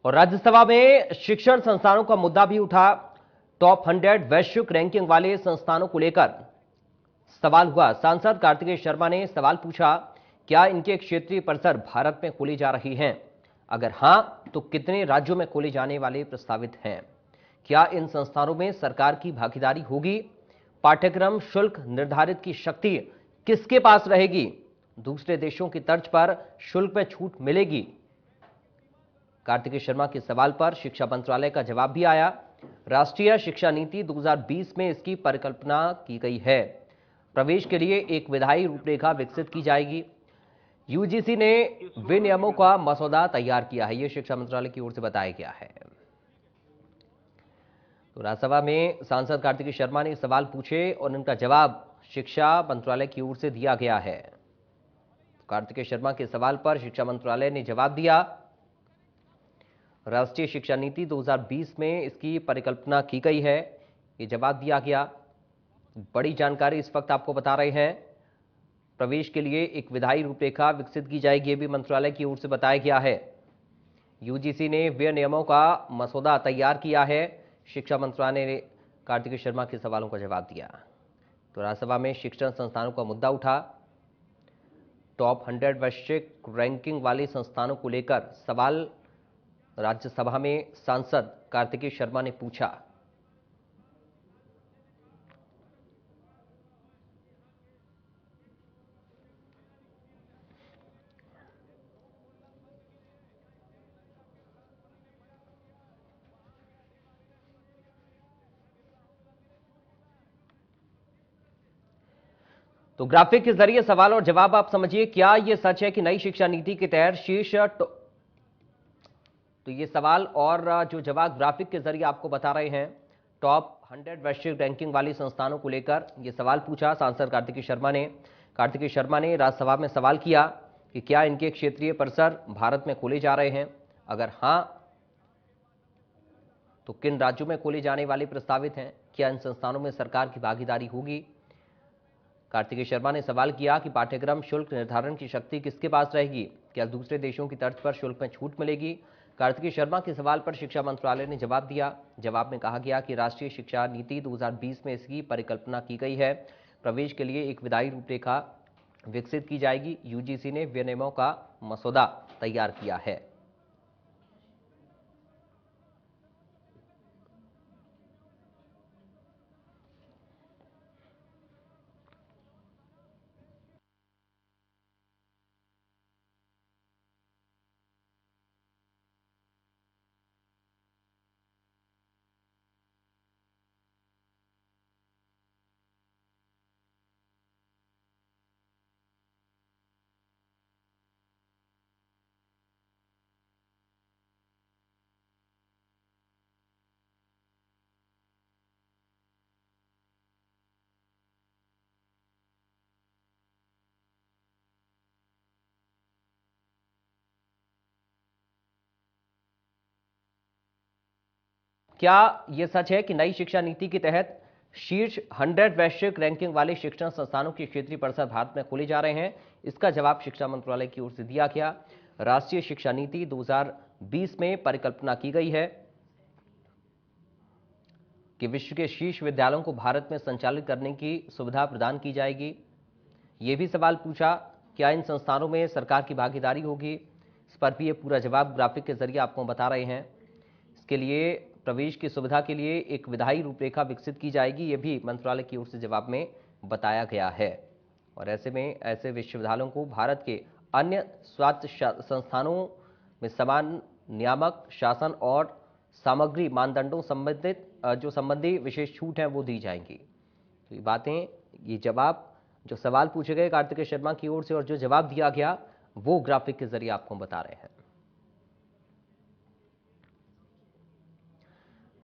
और राज्यसभा में शिक्षण संस्थानों का मुद्दा भी उठा। टॉप 100 वैश्विक रैंकिंग वाले संस्थानों को लेकर सवाल हुआ। सांसद कार्तिकेय शर्मा ने सवाल पूछा, क्या इनके क्षेत्रीय परिसर भारत में खोले जा रहे हैं? अगर हां, तो कितने राज्यों में खोले जाने वाले प्रस्तावित हैं? क्या इन संस्थानों में सरकार की भागीदारी होगी? पाठ्यक्रम शुल्क निर्धारित की शक्ति किसके पास रहेगी? दूसरे देशों की तर्ज पर शुल्क में छूट मिलेगी? कार्तिकेय शर्मा के सवाल पर शिक्षा मंत्रालय का जवाब भी आया। राष्ट्रीय शिक्षा नीति 2020 में इसकी परिकल्पना की गई है। प्रवेश के लिए एक विधायी रूपरेखा विकसित की जाएगी। यूजीसी ने विनियमों का मसौदा तैयार किया है, यह शिक्षा मंत्रालय की ओर से बताया गया है। तो राज्यसभा में सांसद कार्तिकेय शर्मा ने सवाल पूछे और उनका जवाब शिक्षा मंत्रालय की ओर से दिया गया है। कार्तिकेय शर्मा के सवाल पर शिक्षा मंत्रालय ने जवाब दिया। राष्ट्रीय शिक्षा नीति 2020 में इसकी परिकल्पना की गई है, ये जवाब दिया गया। बड़ी जानकारी इस वक्त आपको बता रहे हैं। प्रवेश के लिए एक विधायी रूपरेखा विकसित की जाएगी, ये भी मंत्रालय की ओर से बताया गया है। यूजीसी ने विनियमों का मसौदा तैयार किया है। शिक्षा मंत्रालय ने कार्तिकेय शर्मा के सवालों का जवाब दिया। तो राज्यसभा में शिक्षण संस्थानों का मुद्दा उठा। टॉप 100 वैश्विक रैंकिंग वाले संस्थानों को लेकर सवाल राज्यसभा में सांसद कार्तिकेय शर्मा ने पूछा। तो ग्राफिक के जरिए सवाल और जवाब आप समझिए। क्या यह सच है कि नई शिक्षा नीति के तहत शीर्ष तो ये सवाल और जो जवाब ग्राफिक के जरिए आपको बता रहे हैं। टॉप 100 वैश्विक रैंकिंग वाली संस्थानों को लेकर यह सवाल पूछा सांसद कार्तिकेय शर्मा ने। कार्तिकेय शर्मा ने राज्यसभा में सवाल किया कि क्या इनके क्षेत्रीय परिसर भारत में खोले जा रहे हैं? अगर हां, तो किन राज्यों में खोले जाने वाले प्रस्तावित हैं? क्या इन संस्थानों में सरकार की भागीदारी होगी? कार्तिकेय शर्मा ने सवाल किया कि पाठ्यक्रम शुल्क निर्धारण की शक्ति किसके पास रहेगी? क्या दूसरे देशों की तर्ज पर शुल्क में छूट मिलेगी? कार्तिकेय शर्मा के सवाल पर शिक्षा मंत्रालय ने जवाब दिया। जवाब में कहा गया कि राष्ट्रीय शिक्षा नीति 2020 में इसकी परिकल्पना की गई है। प्रवेश के लिए एक विधायी रूपरेखा विकसित की जाएगी। यूजीसी ने विनियमों का मसौदा तैयार किया है। क्या यह सच है कि नई शिक्षा नीति के तहत शीर्ष 100 वैश्विक रैंकिंग वाले शिक्षण संस्थानों के क्षेत्रीय परिसर भारत में खोले जा रहे हैं? इसका जवाब शिक्षा मंत्रालय की ओर से दिया गया। राष्ट्रीय शिक्षा नीति 2020 में परिकल्पना की गई है कि विश्व के शीर्ष विद्यालयों को भारत में संचालित करने की सुविधा प्रदान की जाएगी। यह भी सवाल पूछा, क्या इन संस्थानों में सरकार की भागीदारी होगी? इस पर भी ये पूरा जवाब ग्राफिक के जरिए आपको बता रहे हैं। इसके लिए प्रवेश की सुविधा के लिए एक विधायी रूपरेखा विकसित की जाएगी, यह भी मंत्रालय की ओर से जवाब में बताया गया है। और ऐसे में ऐसे विश्वविद्यालयों को भारत के अन्य स्वायत्त संस्थानों में समान नियामक शासन और सामग्री मानदंडों संबंधी विशेष छूट है वो दी जाएंगी। तो ये बातें, ये जवाब, जो सवाल पूछे गए कार्तिकेय शर्मा की ओर से और जो जवाब दिया गया वो ग्राफिक के जरिए आपको बता रहे हैं।